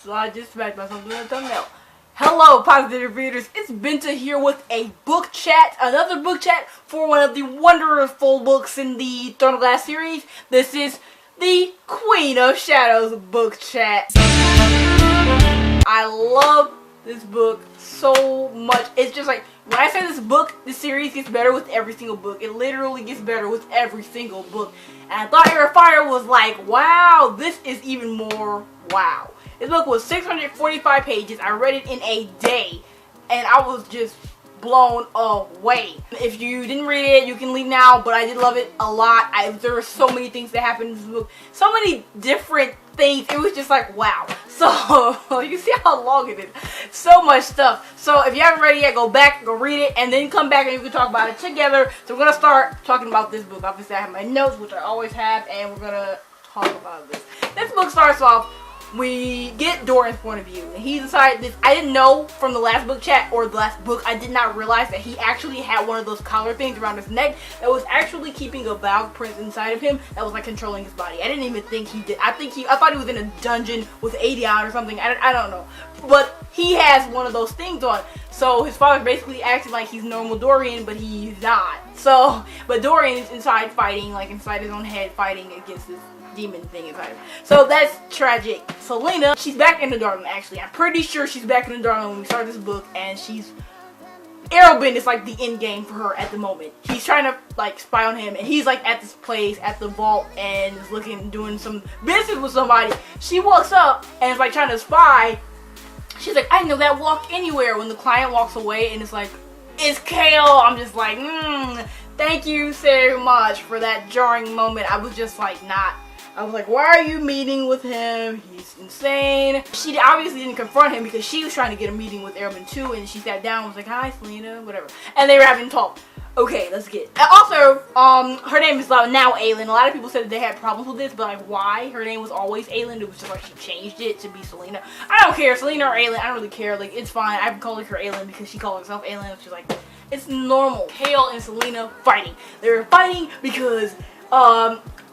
So I just smacked myself doing a thumbnail. Hello, positive readers. It's Benta here with a book chat, another book chat for one of the wonderful books in the Throne of Glass series. This is the Queen of Shadows book chat. I love this book so much. It's just like, when I say this series gets better with every single book. It literally gets better with every single book. And I thought Air of Fire was like, wow, this is even more wow. This book was 645 pages. I read it in a day. And I was just blown away. If you didn't read it, you can leave now. But I did love it a lot. There were so many things that happened in this book. So many different things. It was just like, wow. So, you can see how long it is. So much stuff. So, if you haven't read it yet, go back, go read it, and then come back and we can talk about it together. So, we're going to start talking about this book. Obviously, I have my notes, which I always have, and we're going to talk about this. This book starts off, we get Dorian's point of view, and he decided this. I didn't know from the last book chat or the last book, I did not realize that he actually had one of those collar things around his neck that was actually keeping a Valk prince inside of him that was like controlling his body. I didn't even think he did. I thought he was in a dungeon with Aedion or something. I don't know, but he has one of those things on. So his father's basically acting like he's normal Dorian, but he's not. So, but Dorian is inside fighting, like inside his own head, fighting against this demon thing inside him. So that's tragic. Selena, she's back in the Darkland actually. I'm pretty sure she's back in the Darkland when we start this book, and Arrowbin is like the end game for her at the moment. He's trying to like spy on him, and he's like at this place at the vault and is doing some business with somebody. She walks up and is like trying to spy. She's like, I know that walk anywhere. When the client walks away and it's like, it's Kale. I'm just like, thank you so much for that jarring moment. I was just like I was like, why are you meeting with him? He's insane. She obviously didn't confront him because she was trying to get a meeting with Arrowbin too, and she sat down and was like, hi Selena, whatever. And they were having talk. Okay, let's get it. Also, her name is now Aelin. A lot of people said that they had problems with this, but like, why? Her name was always Aelin. It was just like she changed it to be Selena. I don't care, Selena or Aelin, I don't really care. Like, it's fine. I'm calling her Aelin because she called herself Aelin. She's like, it's normal. Kale and Selena fighting. They were fighting because,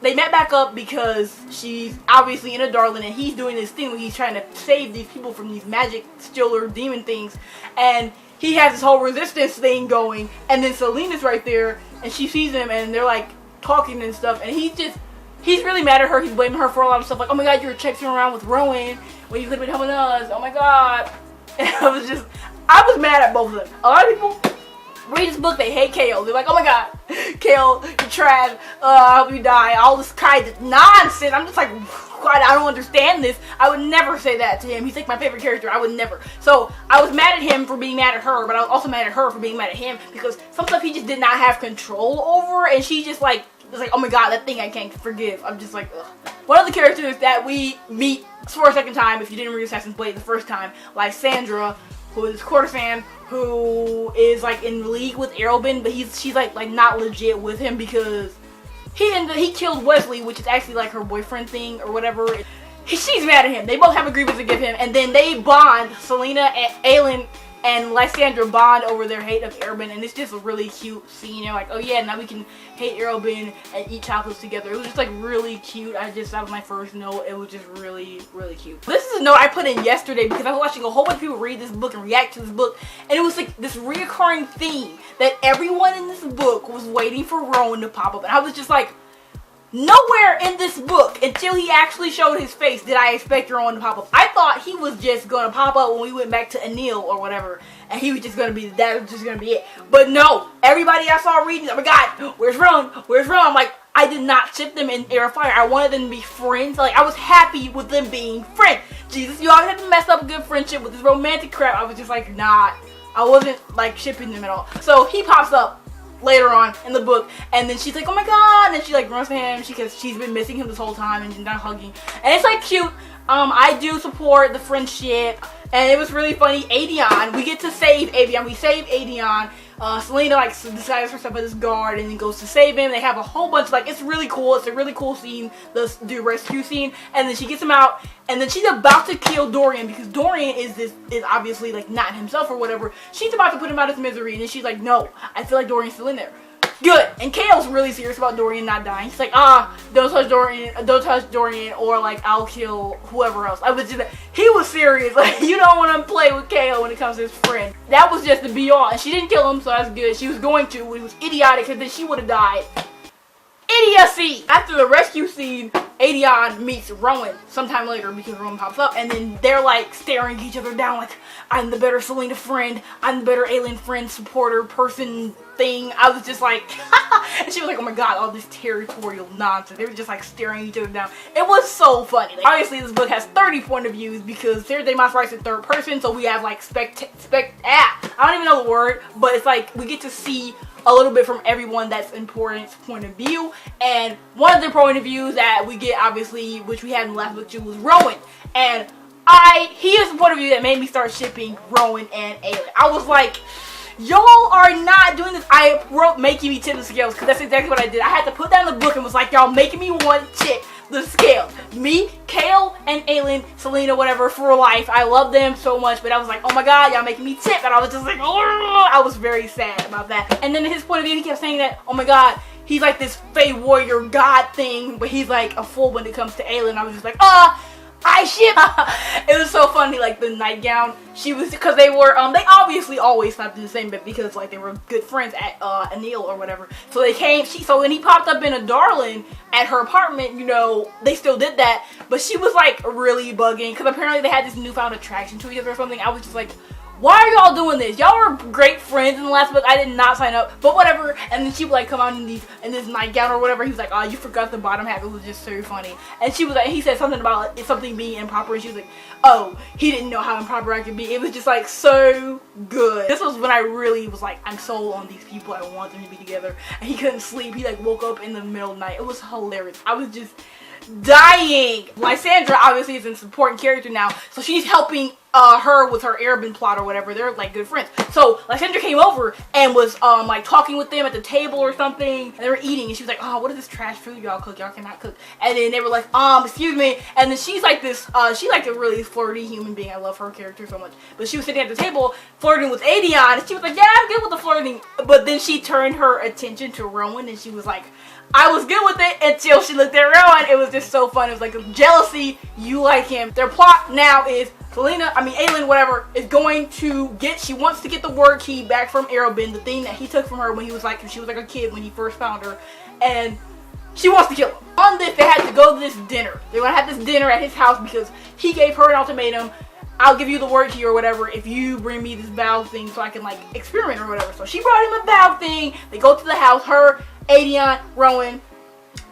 they met back up because she's obviously in a Darkland and he's doing this thing where he's trying to save these people from these magic stealer demon things, and he has this whole resistance thing going, and then Selena's right there and she sees him and they're like talking and stuff, and he's really mad at her. He's blaming her for a lot of stuff, like, oh my god, you were chasing around with Rowan when you could have been helping us, oh my god. And I was mad at both of them. A lot of people read this book, they hate Kale. They're like, oh my god, Kale, you're trash, I hope you die, all this kind of nonsense. I'm just like, God, I don't understand this. I would never say that to him. He's like my favorite character. I would never. So I was mad at him for being mad at her, but I was also mad at her for being mad at him because some stuff he just did not have control over, and she just like, it's like, oh my god, that thing I can't forgive. I'm just like, ugh. One of the characters that we meet for a second time, if you didn't read Assassin's Blade the first time, like Sandra, who is Courtesan, who is like in league with Arrowbin, but she's like not legit with him because he killed Wesley, which is actually like her boyfriend thing or whatever. She's mad at him. They both have a grievance to give him, and then they bond. Selena and Aelin and Lysandra bond over their hate of Arrowbin, and it's just a really cute scene. You're like, oh yeah, now we can hate Arrowbin and eat chocolates together. It was just like really cute. That was my first note. It was just really, really cute. This is a note I put in yesterday because I was watching a whole bunch of people read this book and react to this book, and it was like this reoccurring theme that everyone in this book was waiting for Rowan to pop up, and I was just like, nowhere in this book, until he actually showed his face, did I expect Rowan to pop up. I thought he was just gonna pop up when we went back to Anil or whatever, and he was just gonna be, that was just gonna be it. But no, everybody I saw reading, oh my god, where's Rowan? Where's Rowan? I'm like, I did not ship them in Air of Fire. I wanted them to be friends. Like, I was happy with them being friends. Jesus, you always have to mess up a good friendship with this romantic crap. I was just like, nah, I wasn't like shipping them at all. So he pops up later on in the book, and then she's like, oh my god, and she like runs to him because she's been missing him this whole time and she's not hugging, and it's like cute. I do support the friendship, and it was really funny. Aedion, we get to save Aedion. We save Aedion. Selena like decides herself at this guard and then goes to save him. They have a whole bunch, like, it's really cool. It's a really cool scene, the rescue scene, and then she gets him out, and then she's about to kill Dorian because Dorian is obviously like not himself or whatever. She's about to put him out of his misery, and then she's like, no, I feel like Dorian's still in there. Good. And Kale's really serious about Dorian not dying. He's like, don't touch Dorian, or like I'll kill whoever else. I was just, he was serious. Like, you don't want to play with Kale when it comes to his friend. That was just the be all. And she didn't kill him, so that's good. She was going to, it was idiotic, because then she would have died. Idiocy! After the rescue scene, Adion meets Rowan sometime later, because Rowan pops up, and then they're like staring each other down like, I'm the better Selena friend, I'm the better alien friend, supporter, person, thing. I was just like, and she was like, oh my god, all this territorial nonsense. They were just like staring each other down. It was so funny. Like, obviously this book has 30 point of views because Thursday Maas writes in third person, so we have like I don't even know the word, but it's like we get to see a little bit from everyone that's important's point of view. And one of the point of views that we get, obviously, which we had in the last book too, was Rowan. And he is the point of view that made me start shipping Rowan and Aelin. I was like, y'all are not doing this. I wrote making me tip the scales, because that's exactly what I did. I had to put down the book and was like, y'all making me want to tip the scale. Me, Kale, and Aelin, Selena, whatever, for life. I love them so much, but I was like, oh my god, y'all making me tip. And I was just like, I was very sad about that. And then his point of view, he kept saying that, oh my god, he's like this Fae warrior god thing, but he's like a fool when it comes to Aelin. I was just like, I ship. It was so funny, like the nightgown. She was, because they were, they obviously always slept in the same bed because like they were good friends at Anil or whatever. So they came. So when he popped up in a Darlin at her apartment, you know, they still did that. But she was like really bugging because apparently they had this newfound attraction to each other or something. I was just like, why are y'all doing this? Y'all were great friends in the last book. I did not sign up, but whatever. And then she would like come out in this nightgown or whatever. He was like, oh, you forgot the bottom half. It was just so funny. And she was like, he said something about like, something being improper, and she was like, oh, he didn't know how improper I could be. It was just like so good. This was when I really was like, I'm sold on these people. I want them to be together. And he couldn't sleep. He like woke up in the middle of the night. It was hilarious. I was just dying. Lysandra obviously is an important character now, so she's helping her with her Arabin plot or whatever. They're like good friends. So Lysandra came over and was like talking with them at the table or something, and they were eating, and she was like, oh, what is this trash food y'all cook? Y'all cannot cook. And then they were like, excuse me. And then she's like this, she's like a really flirty human being. I love her character so much. But she was sitting at the table flirting with Adion, and she was like, yeah, I'm good with the flirting. But then she turned her attention to Rowan, and she was like, I was good with it until she looked at Rowan. It was just so fun. It was like a jealousy. You like him. Their plot now is Aelin, whatever, is going to get, she wants to get the word key back from Arabin, the thing that he took from her when he was like, she was like a kid when he first found her, and she wants to kill him. On this, they had to go to this dinner. They were going to have this dinner at his house because he gave her an ultimatum. I'll give you the word key or whatever if you bring me this valve thing so I can like experiment or whatever. So she brought him a valve thing. They go to the house, her, Adion, Rowan,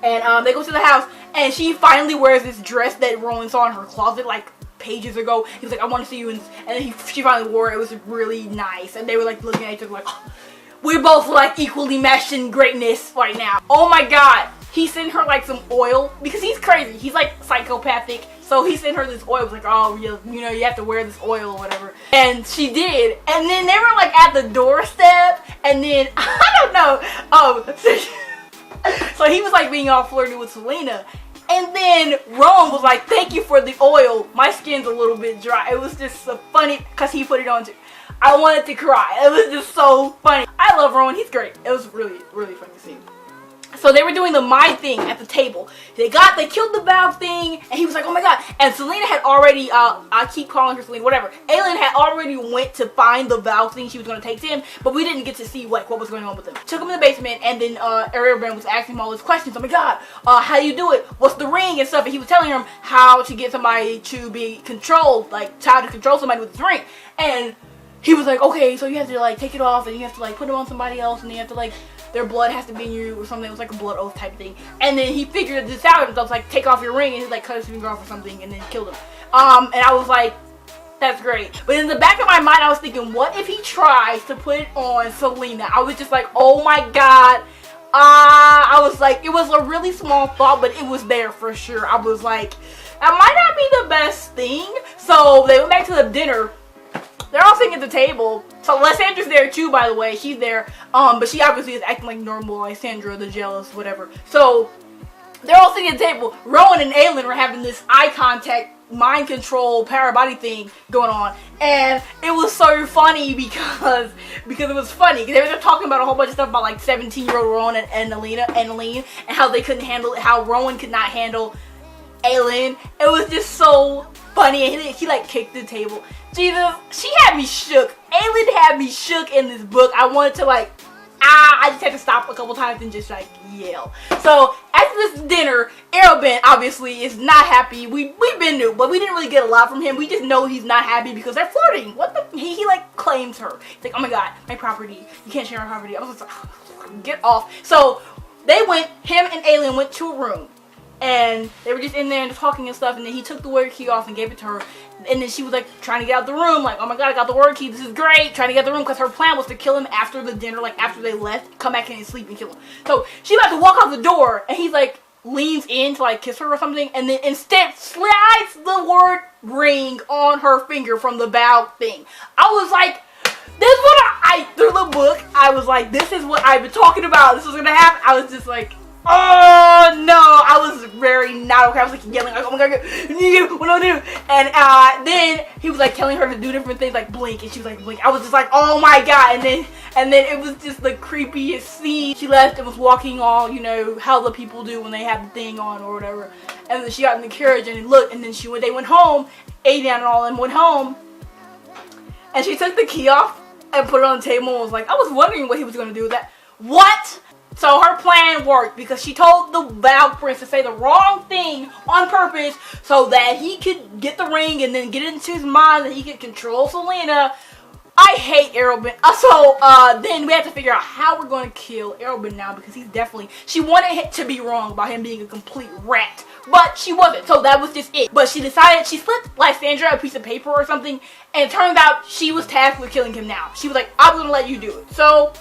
and they go to the house, and she finally wears this dress that Rowan saw in her closet like pages ago. He was like, I want to see you, and then she finally wore it. It was really nice, and they were like looking at each other like, oh, we're both like equally meshed in greatness right now. Oh my god. He sent her like some oil because he's crazy. He's like psychopathic. So he sent her this oil. It was like, oh, you know, you have to wear this oil or whatever. And she did. And then they were like at the doorstep. And then, I don't know. So he was like being all flirty with Selena. And then Rowan was like, thank you for the oil. My skin's a little bit dry. It was just so funny because he put it on too. I wanted to cry. It was just so funny. I love Rowan. He's great. It was really, really fun to see. So they were doing the mind thing at the table. They killed the valve thing, and he was like, oh my god. And Selena had already, I keep calling her Selena, whatever. Aelin had already went to find the valve thing she was going to take to him, but we didn't get to see like what was going on with him. Took him in the basement, and then Arabin was asking him all these questions. Oh my god, how do you do it? What's the ring and stuff? And he was telling him how to get somebody to be controlled, like how to control somebody with this ring. And he was like, okay, so you have to like take it off, and you have to like put it on somebody else, and you have to like, their blood has to be in you or something. It was like a blood oath type thing. And then he figured this out himself, like take off your ring, and he like cut his finger off or something, and then killed him. And I was like, that's great. But in the back of my mind, I was thinking, what if he tries to put it on Selena? I was just like, oh my god. I was like, it was a really small thought, but it was there for sure. I was like, that might not be the best thing. So they went back to the dinner. They're all sitting at the table. So Lysandra's there too, by the way. She's there. But she obviously is acting like normal, Lysandra, the jealous, whatever. So they're all sitting at the table. Rowan and Aelin were having this eye contact, mind control, power body thing going on, and it was so funny because it was funny. They were talking about a whole bunch of stuff about like 17-year-old Rowan and Aline, and how they couldn't handle it, how Rowan could not handle Aelin. It was just so funny, and he like kicked the table. Jesus, she had me shook. Aelin had me shook in this book. I wanted to like, I just had to stop a couple times and just like yell. So after this dinner, Arobin obviously is not happy. We've been new, but we didn't really get a lot from him. We just know he's not happy because they're flirting. What the? He like claims her. He's like, oh my god, my property. You can't share my property. I was like, get off. So they went. Him and Aelin went to a room, and they were just in there and talking and stuff. And then he took the word key off and gave it to her. And then she was like trying to get out the room, like, oh my god, I got the word key, this is great, trying to get out the room, because her plan was to kill him after the dinner, like after they left, come back in and sleep and kill him. So she about to walk out the door, and he's like, leans in to like kiss her or something, and then instead slides the word ring on her finger from the bow thing. I was like, this is what I through the book, I was like, this is what I've been talking about, this was gonna happen. I was just like, oh no, I was very not okay. I was like yelling, like, oh my god, what do I do? And then he was like telling her to do different things, like blink, and she was like blink. I was just like, oh my god. And then it was just the creepiest scene. She left and was walking all, you know, how the people do when they have the thing on or whatever. And then she got in the carriage and looked, and then they went home, Aiden and all them went home, and she took the key off and put it on the table and was like, I was wondering what he was gonna do with that. What? So her plan worked because she told the Val Prince to say the wrong thing on purpose so that he could get the ring and then get it into his mind that he could control Selena. I hate Arobin. So then we have to figure out how we're going to kill Arobin now because he's definitely, she wanted it to be wrong about him being a complete rat, but she wasn't, so that was just it. But she decided, she slipped Lysandra a piece of paper or something, and it turned out she was tasked with killing him now. She was like, I'm going to let you do it. So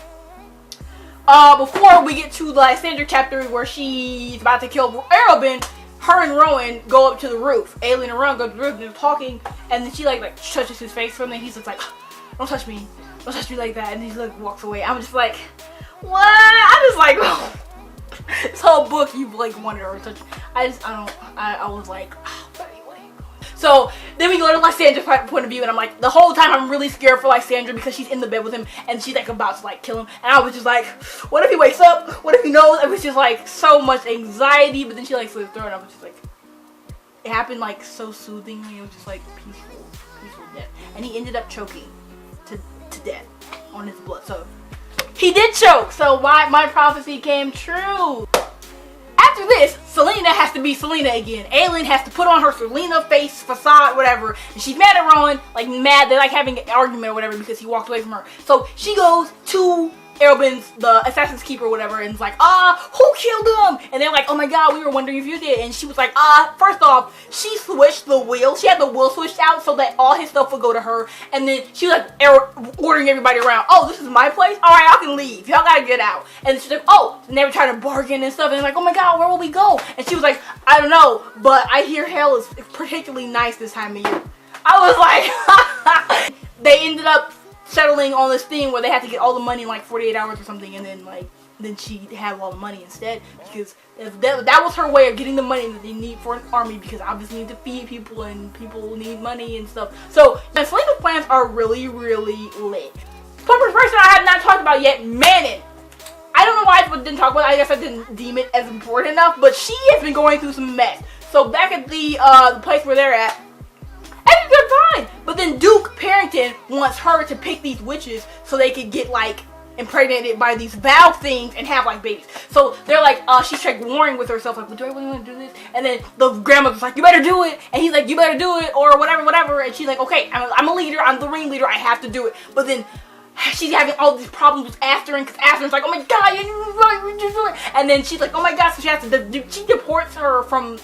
before we get to the Lysandra chapter where she's about to kill Arobin, her and Rowan go up to the roof. Aelin and Rowan go to the roof and they're talking, and then she like touches his face from there. He's just like, don't touch me like that. And he like walks away. I'm just like, what? I'm just like, oh. This whole book you like wanted her to touch. I was like, oh, but anyway. So then we go to Lysandra's point of view, and I'm like, the whole time I'm really scared for Lysandra because she's in the bed with him and she's like about to like kill him, and I was just like, what if he wakes up? What if he knows? It was just like so much anxiety, but then she like slid through it, and I was just like, it happened like so soothingly. It was just like peaceful death, and he ended up choking to death on his blood. So he did choke. So my prophecy came true. After this, Selena has to be Selena again. Aelin has to put on her Selena face, facade, whatever. And she's mad at Rowan, like mad. They're like having an argument or whatever because he walked away from her. So she goes to Arobin's, the Assassin's Keeper or whatever, and is like, who killed him? And they're like, oh my god, we were wondering if you did. And she was like, first off, she switched the wheel. She had the wheel switched out so that all his stuff would go to her. And then she was like ordering everybody around. Oh, this is my place? Alright, y'all can leave. Y'all gotta get out. And she's like, oh, and they were trying to bargain and stuff. And they're like, oh my god, where will we go? And she was like, I don't know, but I hear hell is particularly nice this time of year. I was like, they ended up settling on this thing where they had to get all the money in like 48 hours or something, and then she had all the money instead because that was her way of getting the money that they need for an army, because obviously need to feed people and people need money and stuff. So Selena's plans are really, really lit. Plumber's person I have not talked about yet, Manon. I don't know why I didn't talk about it. I guess I didn't deem it as important enough, but she has been going through some mess. So back at the place where they're at, everything's fine. But then Duke Parrington wants her to pick these witches so they could get like impregnated by these vow things and have like babies. So they're like, she's like warring with herself, like, well, do I really want to do this? And then the grandmother's like, you better do it. And he's like, you better do it, or whatever. And she's like, okay, I'm a leader, I'm the ringleader, I have to do it. But then she's having all these problems with Atherin, because Atherin's like, oh my god, you do it. And then she's like, oh my god, so she has to, she deports her from,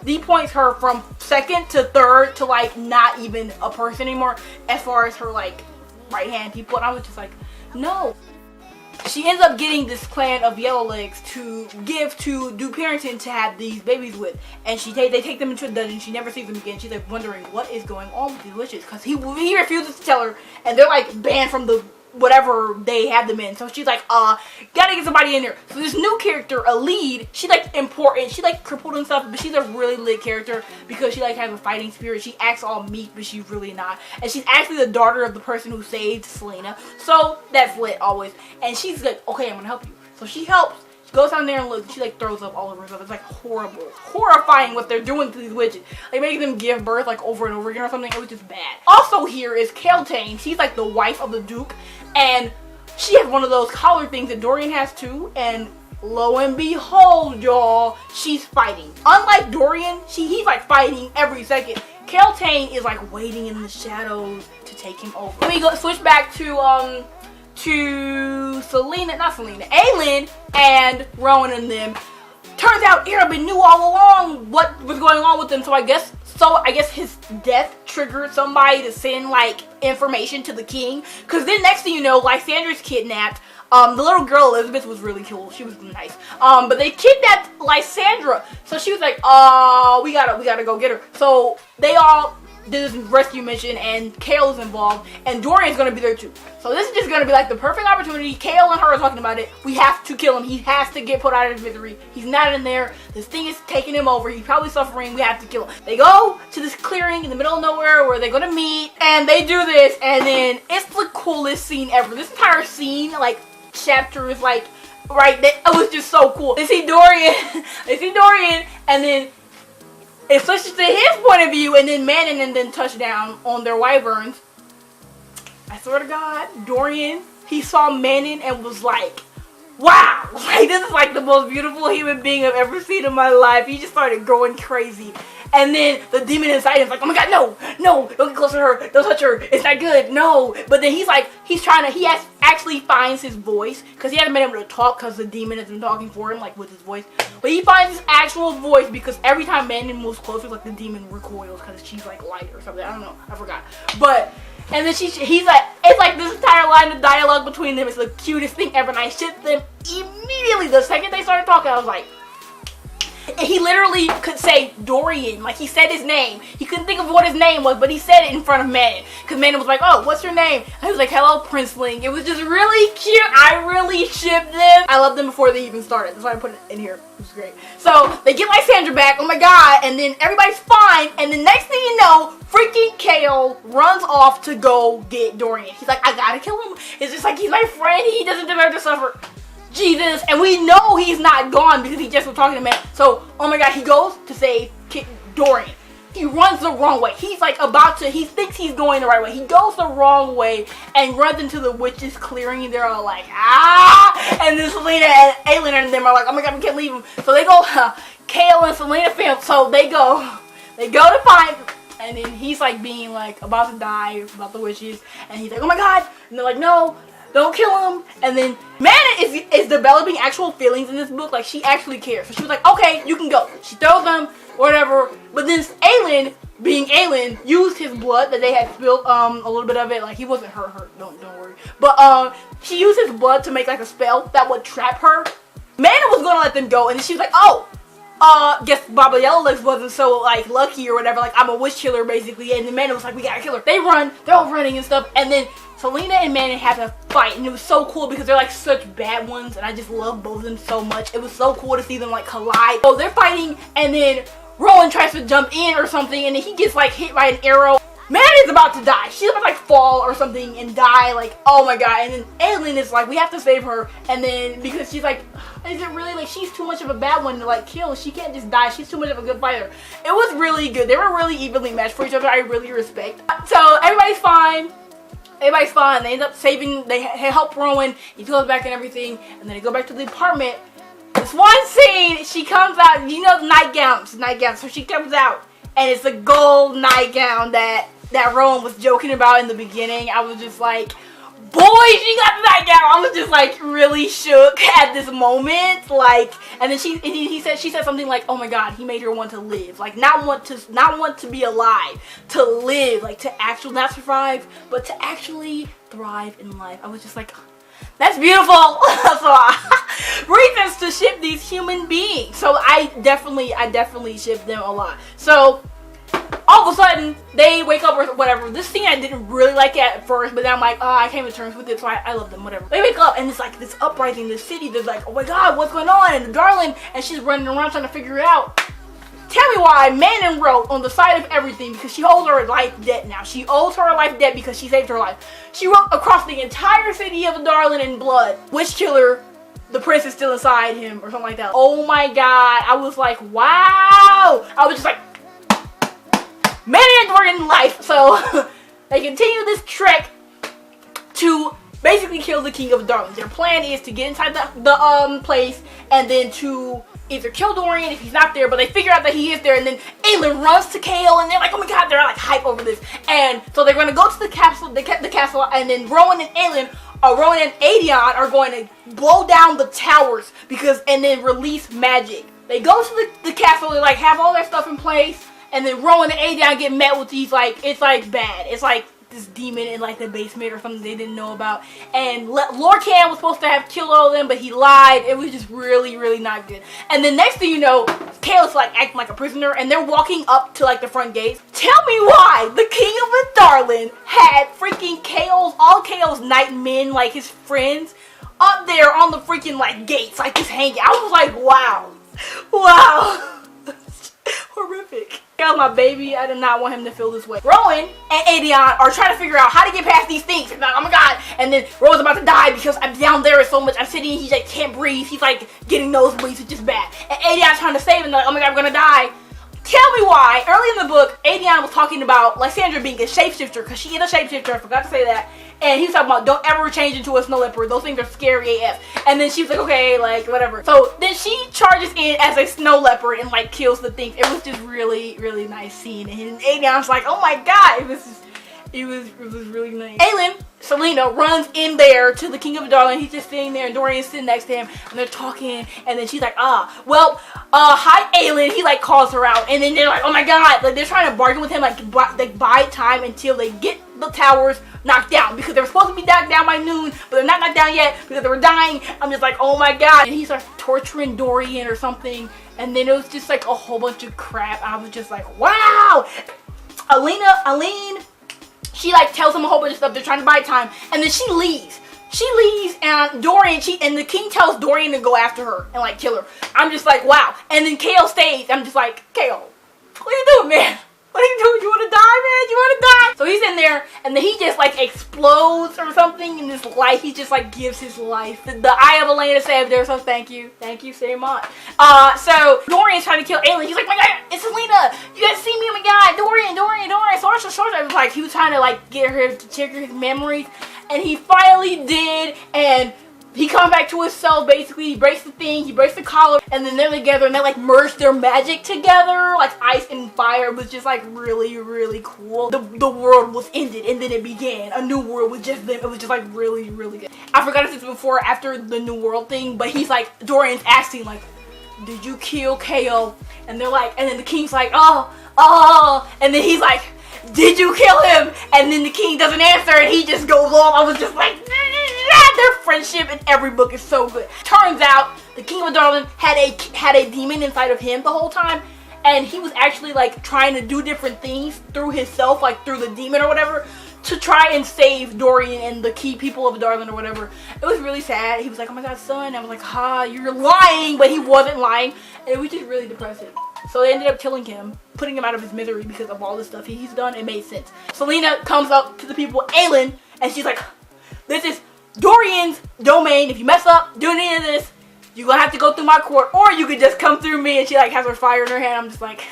depoints her from second to third to like not even a person anymore as far as her like right hand people. And I was just like, no. She ends up getting this clan of Yellowlegs to give to Duke Parrington to have these babies with, and they take them into a dungeon. She never sees them again. She's like wondering what is going on with these witches, because he refuses to tell her, and they're like banned from the whatever they have them in. So she's like, gotta get somebody in there. So this new character, a lead, she like important, she like crippled and stuff, but she's a really lit character because she like has a fighting spirit. She acts all meek, but she's really not. And she's actually the daughter of the person who saved Selena. So that's lit always. And she's like, okay, I'm gonna help you. So she helps. Goes down there and looks, she like throws up all over herself. It's like horrible, horrifying what they're doing to these witches. Like making them give birth like over and over again or something. It was just bad. Also here is Keltane. She's like the wife of the Duke, and she has one of those collar things that Dorian has too. And lo and behold, y'all, she's fighting. Unlike Dorian, he's like fighting every second. Keltane is like waiting in the shadows to take him over. Let me go switch back to Aelin and Rowan and them. Turns out Arabin knew all along what was going on with them, so I guess his death triggered somebody to send like information to the king. Cause then next thing you know, Lysandra's kidnapped. The little girl Elizabeth was really cool. She was nice. But they kidnapped Lysandra. So she was like, we gotta go get her. So they all did this rescue mission, and Kale is involved, and Dorian's gonna be there too. So this is just gonna be like the perfect opportunity. Kale and her are talking about it. We have to kill him. He has to get put out of his misery. He's not in there. This thing is taking him over. He's probably suffering. We have to kill him. They go to this clearing in the middle of nowhere where they're gonna meet, and they do this, and then it's the coolest scene ever. This entire scene, like chapter, is like right there. It was just so cool. They see Dorian, and then it switches to his point of view, and then Manon and then touchdown on their wyverns. I swear to God, Dorian, he saw Manon and was like, wow, like this is like the most beautiful human being I've ever seen in my life. He just started going crazy. And then the demon inside him is like, oh my God, no, don't get close to her, don't touch her, it's not good, no. But then he actually finds his voice, because he hasn't been able to talk because the demon has been talking for him, like with his voice. But he finds his actual voice because every time Manon moves closer, like the demon recoils because she's like light or something, I don't know, I forgot. But, and then he's like, it's like this entire line of dialogue between them is the cutest thing ever, and I shipped them immediately. The second they started talking, I was like, and he literally could say Dorian, like he said his name. He couldn't think of what his name was, but he said it in front of Manon. Because Manon was like, oh, what's your name? And he was like, hello, Princeling. It was just really cute. I really shipped them. I loved them before they even started. That's why I put it in here. It was great. So they get Lysandra back. Oh my God. And then everybody's fine. And the next thing you know, freaking Kale runs off to go get Dorian. He's like, I gotta kill him. It's just like, he's my friend. He doesn't deserve to suffer. Jesus, and we know he's not gone because he just was talking to man. So, oh my God, he goes to save Dorian. He runs the wrong way. He's like he thinks he's going the right way. He goes the wrong way and runs into the witches' clearing, and they're all like, ah! And then Selena and Aelin and them are like, oh my God, we can't leave him. So they go, Kale and Selena film. So they go to find him. And then he's like being like about to die about the witches, and he's like, oh my God, and they're like, no, don't kill him. And then Manon is developing actual feelings in this book. Like, she actually cares. So she was like, okay, you can go. She throws them, whatever. But then Aelin, being Aelin, used his blood that they had spilled, a little bit of it. Like, he wasn't hurt. Don't worry. But she used his blood to make like a spell that would trap her. Manon was gonna let them go, and then she was like, oh, guess Baba Yellowlegs wasn't so like lucky or whatever. Like, I'm a witch killer basically. And then Manon was like, we gotta kill her. They run. They're all running and stuff. And then Selena and Manon have a fight, and it was so cool because they're like such bad ones, and I just love both of them so much. It was so cool to see them like collide. So they're fighting, and then Rowan tries to jump in or something, and then he gets like hit by an arrow. Manon is about to die. She's about to like fall or something and die. Like, oh my God. And then Aelin is like, we have to save her. And then because she's like, is it really like she's too much of a bad one to like kill? She can't just die. She's too much of a good fighter. It was really good. They were really evenly matched for each other. I really respect. So everybody's fine. Everybody's fine. They end up saving, they help Rowan. He goes back and everything. And then they go back to the apartment. This one scene, she comes out, you know, nightgown. So she comes out, and it's a gold nightgown that Rowan was joking about in the beginning. I was just like, boy, she got the nightgown. I was just like really shook at this moment. Like, and then she said something like, oh my God, he made her want to live. Like, not want to be alive, to live, like to actually not survive, but to actually thrive in life. I was just like, that's beautiful. So reasons to ship these human beings. So I definitely ship them a lot. So, oh all of a sudden, they wake up or whatever. This scene I didn't really like at first, but then I'm like, oh, I came to terms with it, so I love them, whatever. They wake up, and it's like this uprising in the city. There's like, oh my god, what's going on? And the darling, and she's running around trying to figure it out. Tell me why Manon wrote on the side of everything, because she owes her life debt now. She owes her life debt because she saved her life. She wrote across the entire city of Darlin in blood. Witch killer, the prince is still inside him, or something like that. Oh my god. I was like, wow. I was just like, Manon and Dorian life. So they continue this trek to basically kill the king of Darlin. Their plan is to get inside the place and then to either kill Dorian if he's not there, but they figure out that he is there, and then Aelin runs to Kale, and they're like, oh my god, they're like hype over this. And so they're going to go to the castle, and then Rowan and Aedion are going to blow down the towers and then release magic. They go to the castle, they like have all their stuff in place, and then Rowan and Aedion get met with these like, it's like bad. It's like this demon in like the basement or something they didn't know about, and Lorcan was supposed to have killed all of them, but he lied. It was just really, really not good. And then next thing you know, Kale's like acting like a prisoner, and they're walking up to like the front gates. Tell me why the king of the Darlin had freaking all Kale's night men, like his friends, up there on the freaking like gates, like just hanging. I was like, wow. Horrific. That was my baby. I did not want him to feel this way. Rowan and Aedion are trying to figure out how to get past these things. Like, oh my god. And then Rowan's about to die because I'm down there so much. I'm sitting, he's like can't breathe. He's like getting nosebleeds, which is bad. And Aedion's trying to save him. Like, oh my god, I'm gonna die. Tell me why. Early in the book, Aedion was talking about Lysandra being a shapeshifter, because she is a shapeshifter. I forgot to say that. And he was talking about don't ever change into a snow leopard. Those things are scary AF. And then she was like, okay, like whatever. So then she charges in as a snow leopard and like kills the things. It was just really, really nice scene. And Aedion's like, oh my god, it was really nice. Aelin, Selena, runs in there to the king of Darlin. He's just sitting there, and Dorian's sitting next to him, and they're talking. And then she's like, hi Aelin. He like calls her out, and then they're like, oh my god, like they're trying to bargain with him, like buy time until they get the towers knocked down, because they're supposed to be knocked down by noon, but they're not knocked down yet because they were dying. I'm just like, oh my god. And he starts torturing Dorian or something, and then it was just like a whole bunch of crap. I was just like, wow. Aline, she like tells him a whole bunch of stuff. They're trying to buy time, and then she leaves. And Dorian, and the king tells Dorian to go after her and like kill her. I'm just like, wow. And then Kale stays. I'm just like, Kale, what are you doing, man? What are you doing? You want to die, man? You want to die? So he's in there, and then he just like explodes or something in his life. He just like gives his life. The eye of Elena saved there, so thank you so much. So Dorian's trying to kill Aelin. He's like, my god, it's Elena. You guys see me? Oh my god, Dorian. So I was like, he was trying to like get her to trigger his memories, and he finally did, and he comes back to himself, basically. He breaks the thing, he breaks the collar, and then they're together, and they like merge their magic together, like ice and fire. It was just like really, really cool. The world was ended, and then it began. A new world with just them. It was just like really, really good. I forgot to say this before, after the new world thing, but he's like, Dorian's asking like, did you kill KO? And they're like, and then the king's like, oh, and then he's like, did you kill him? And then the king doesn't answer, and he just goes off. I was just like, their friendship in every book is so good. Turns out the king of Darlin had a demon inside of him the whole time, and he was actually like trying to do different things through himself, like through the demon or whatever, to try and save Dorian and the key people of Darlin or whatever. It was really sad. He was like, oh my god, son. I was like, you're lying, but he wasn't lying. And it was just really depressing. So they ended up killing him, putting him out of his misery because of all the stuff he's done. It made sense. Selena comes up to the people, Aelin, and she's like, this is Dorian's domain. If you mess up doing any of this, you're gonna have to go through my court, or you could just come through me. And she like has her fire in her hand. I'm just like,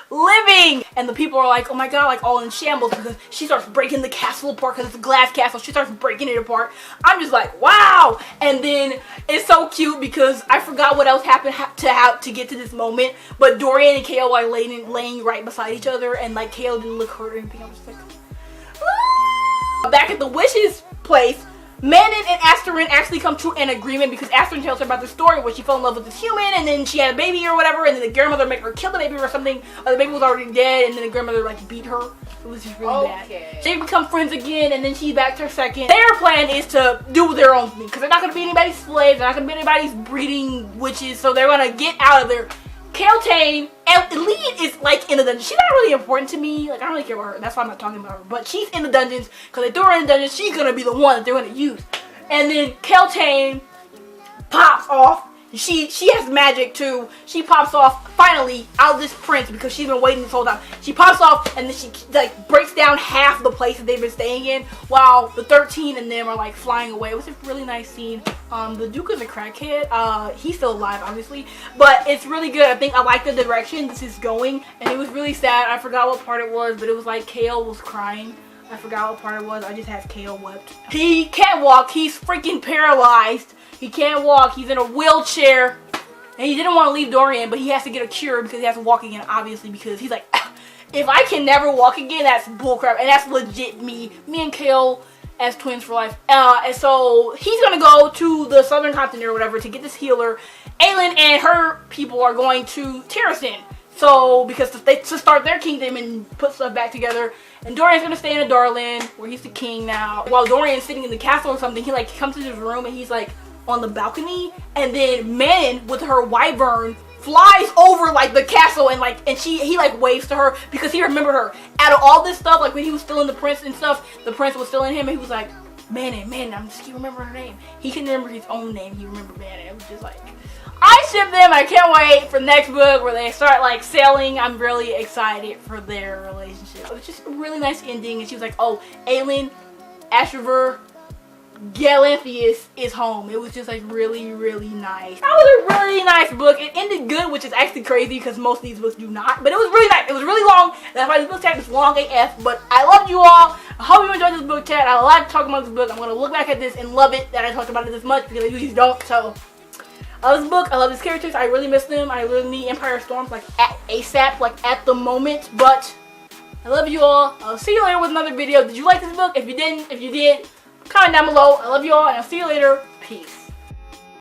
living. And the people are like, oh my god, like all in shambles, because she starts breaking the castle apart, because it's a glass castle. She starts breaking it apart. I'm just like, wow. And then it's so cute because I forgot what else happened to get to this moment, but Dorian and Kale are laying right beside each other, and like Kale didn't look hurt or anything. I was just like, ah! Back at the witch's place, Manon and Asterin actually come to an agreement, because Asterin tells her about the story where she fell in love with this human, and then she had a baby or whatever, and then the grandmother made her kill the baby or something, or the baby was already dead, and then the grandmother like beat her. It was just really bad. They become friends again, and then she's back to her second. Their plan is to do their own thing, because they're not going to be anybody's slaves, they're not going to be anybody's breeding witches, so they're going to get out of there Keltane, and Lead is like in the dungeon. She's not really important to me. Like I don't really care about her. That's why I'm not talking about her. But she's in the dungeons because they throw her in the dungeons. She's gonna be the one that they're gonna use. And then Keltane pops off. She has magic too. She pops off finally out of this prince because she's been waiting this whole time. She pops off and then she like breaks down half the place that they've been staying in while the 13 and them are like flying away. It was a really nice scene. The Duke is a crackhead. He's still alive obviously, but it's really good. I think I like the direction this is going, and it was really sad. I forgot what part it was, but it was like Kale was crying. I forgot what part it was. I just have Kale wept. He can't walk. He's freaking paralyzed. He can't walk. He's in a wheelchair. And he didn't want to leave Dorian, but he has to get a cure because he has to walk again, obviously, because he's like, if I can never walk again, that's bullcrap. And that's legit me. Me and Kale as twins for life. And so he's going to go to the southern continent or whatever to get this healer. Aelin and her people are going to Terrasen. So, because to start their kingdom and put stuff back together. And Dorian's gonna stay in a Darlin, where he's the king now. While Dorian's sitting in the castle or something, he like comes to his room and he's like on the balcony. And then Manon with her wyvern flies over like the castle and like he like waves to her because he remembered her. Out of all this stuff, like when he was still in the prince and stuff, the prince was still in him and he was like, Manon, I'm just keep remembering her name. He couldn't remember his own name, he remembered Manon. It was just like, I ship them. I can't wait for the next book where they start like sailing. I'm really excited for their relationship. It was just a really nice ending, and she was like, "Oh, Aelin, Ashriver, Galanthius is home." It was just like really, really nice. That was a really nice book. It ended good, which is actually crazy because most of these books do not. But it was really nice. It was really long. That's why this book chat is long AF. But I loved you all. I hope you enjoyed this book chat. I like talking about this book. I'm gonna look back at this and love it that I talked about it this much because I usually don't. So. I love this book. I love these characters. I really miss them. I really need Empire Storms like at ASAP, like at the moment. But I love you all. I'll see you later with another video. Did you like this book? If you didn't, if you did, comment down below. I love you all, and I'll see you later. Peace.